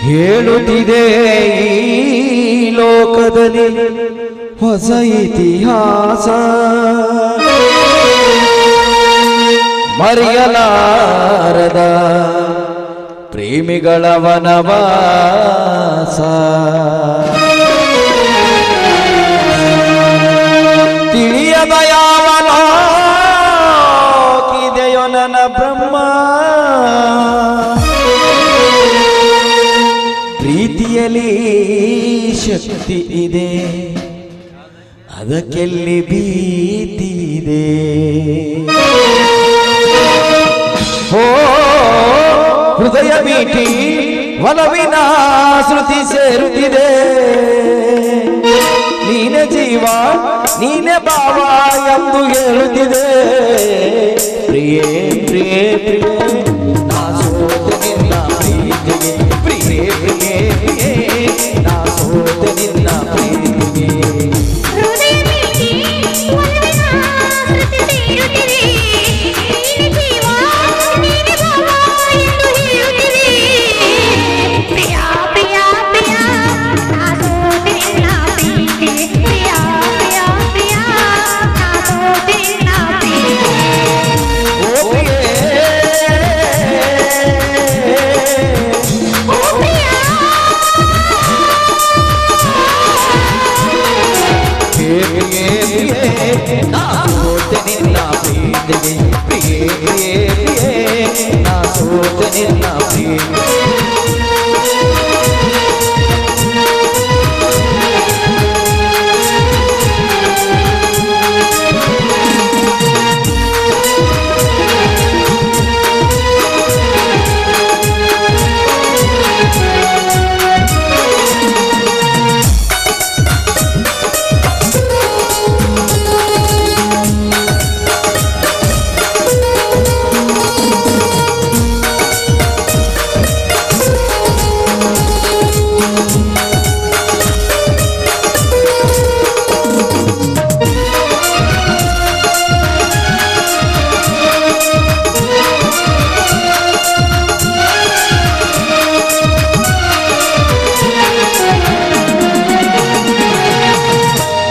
ಹೇಳುತ್ತಿದೆ ಈ ಲೋಕದಲ್ಲಿ ಹೊಸ ಇತಿಹಾಸ, ಮರೆಯಲಾರದ ಪ್ರೇಮಿಗಳ ವನವಾಸ. ತಿಳಿಯದ ಯಾವ ಲೋಕಿದೆಯೋ ನನ್ನ ಬ್ರಹ್ಮ, ಪ್ರೀತಿಯಲ್ಲಿ ಶಕ್ತಿ ಇದೆ, ಅದಕ್ಕೆಲ್ಲಿ ಭೀತಿ ಇದೆ. ಓ ಹೃದಯ ಮೀಟಿ ಒಲವಿನ ಶ್ರುತಿ ಸೇರುತ್ತಿದೆ. ನೀನೆ ಜೀವ ನೀನೆ ಭಾವ ಎಂದು ಹೇಳುತ್ತಿದೆ. ಪ್ರಿಯೇ ಪ್ರಿಯೇ ಪ್ರಿಯೇ ನಾ ಸೋತೆ ನಿನ್ನ ಪ್ರೀತಿಗೆ, ಪ್ರಿಯೇ ಪ್ರಿಯೇ ಪ್ರಿಯೇ ನಾ ಸೋತೆ ನಿನ್ನ ಪ್ರೀತಿಗೆ.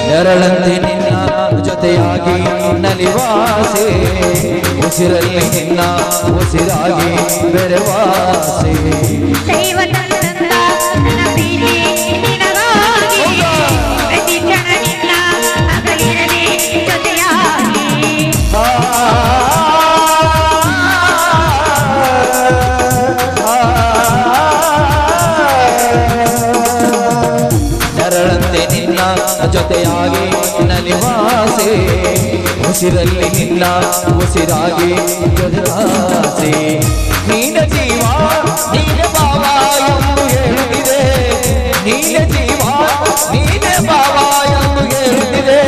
ನೆರಳಂತೆ ನಿನ್ನ ಜೊತೆಯಾಗಿ ನಲಿವಾಸೆ, ಉಸಿರಲ್ಲಿ ನಿನ್ನ ಉಸಿರಾಗಿ ಬೆರವಾಸೆ. ನೆರಳಂತೆ ನಿನ್ನ ಜೊತೆಯಾಗಿ ನಲಿವಾಸೆ, ಉಸಿರಲ್ಲಿ ನಿನ್ನ ಉಸಿರಾಗಿ ಜೊತೆಯಾಸೆ. ನೀನ ಜೀವ ನೀನ ಭಾವ ಎಂದು ಹೇಳುತ್ತಿದೆ, ನೀನ ಜೀವ ನೀನ ಭಾವ ಎಂದು ಹೇಳುತ್ತಿದೆ.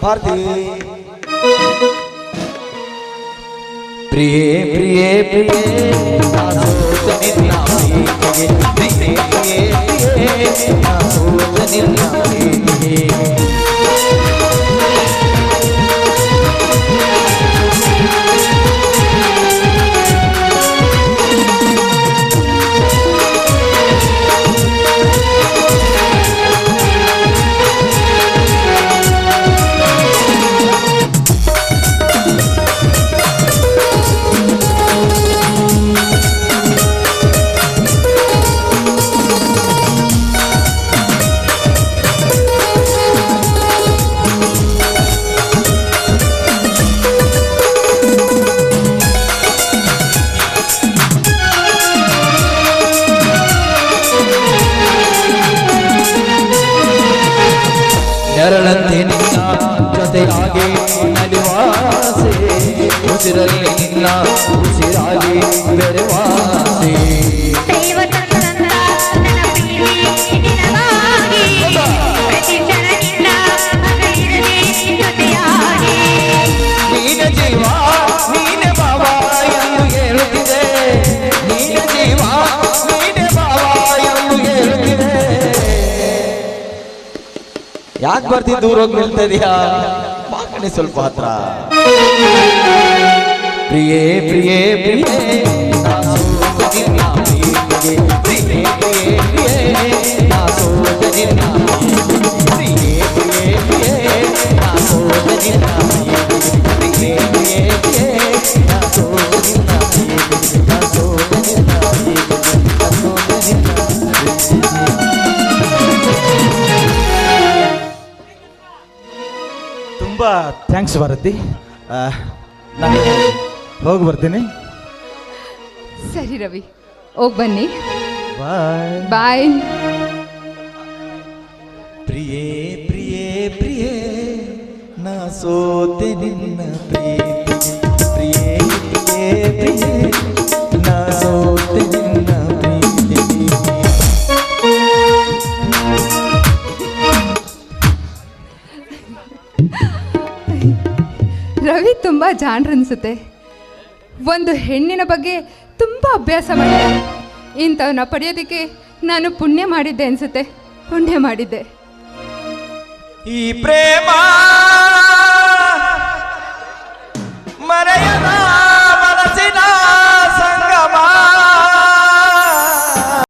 ಪಾರ್ಥಿವಿ ಪ್ರಿಯೇ ಪ್ರಿಯೇ ಪ್ರಿಯೇ ನಾ ಸೋತೆ ನಿನ್ನ ಪ್ರೀತಿಗೆ, ಪ್ರಿಯೇ ಪ್ರಿಯೇ ಪ್ರಿಯೇ ನಾ ಸೋತೆ ನಿನ್ನ ಪ್ರೀತಿಗೆ. ನೆರಳಂತೆ ನಿನ್ನ ಜೊತೆಯಾಗಿ ನಲಿವಾಸೆ, ಉಸಿರಲ್ಲಿ ನಿನ್ನ ಉಸಿರಾಗಿ ಬೆರವಾಸೆ. ನೀನ ಜೀವ ನೀನ ಭಾವ ಎಂದು ಹೇಳುತ್ತಿದೆ, ನೀನ ಜೀವ ನೀನ ಭಾವ ಎಂದು ಹೇಳುತ್ತಿದೆ. ಯಾಕೆ ಬರ್ತಿ ದೂರ ಹೋಗಿ ನಿಲ್ತದೀಯಾ? ಬಾಕಣಿ ಸ್ವಲ್ಪ ಹತ್ರ. ಪ್ರಿಯೇ ಪ್ರಿಯೇ ಪ್ರಿಯೇ ನಾ ಸೋತೆ ನಿನ್ನ ನಿನ್ನ ಪ್ರಿಯೆ ಪ್ರಿಯೆ ಪ್ರಿಯೆ ನಾ ಸೋತ ನಿನ್ನ ಪ್ರಿಯೆ ಪ್ರಿಯೆ ಪ್ರಿಯೆ ನಾ ಸೋತ ನಿನ್ನ ಪ್ರಿಯೆ ನಾ ಸೋತ ನಿನ್ನ ಪ್ರಿಯೆ ನಾ ಸೋತ ನಿನ್ನ ತುಂಬ ಥ್ಯಾಂಕ್ಸ್ ಭಾರತಿ. ನಾನು ಹೋಗಿ ಬರ್ತೀನಿ. ಸರಿ ರವಿ, ಹೋಗಿ ಬನ್ನಿ. ಬಾಯ್ ಬಾಯ್. ಪ್ರಿಯೆ ಪ್ರಿಯೆ ಪ್ರಿಯೆ ನಾ ಸೋತೆ ನಿನ್ನ ಪ್ರೀತಿ ಪ್ರಿಯೆ ಪ್ರಿಯೆ ಪ್ರಿಯೆ ನಾ ಸೋತೆ ನಿನ್ನ ಪ್ರೀತಿ. ರವಿ ತುಂಬ ಜಾಣ್ರು ಅನಿಸುತ್ತೆ. ಒಂದು ಹೆಣ್ಣಿನ ಬಗ್ಗೆ ತುಂಬ ಅಭ್ಯಾಸ ಮಾಡಿದೆ. ಇಂಥವನ್ನ ಪಡೆಯೋದಕ್ಕೆ ನಾನು ಪುಣ್ಯ ಮಾಡಿದ್ದೆ ಅನಿಸುತ್ತೆ. ಪುಣ್ಯ ಮಾಡಿದ್ದೆ. ಈ ಪ್ರೇಮ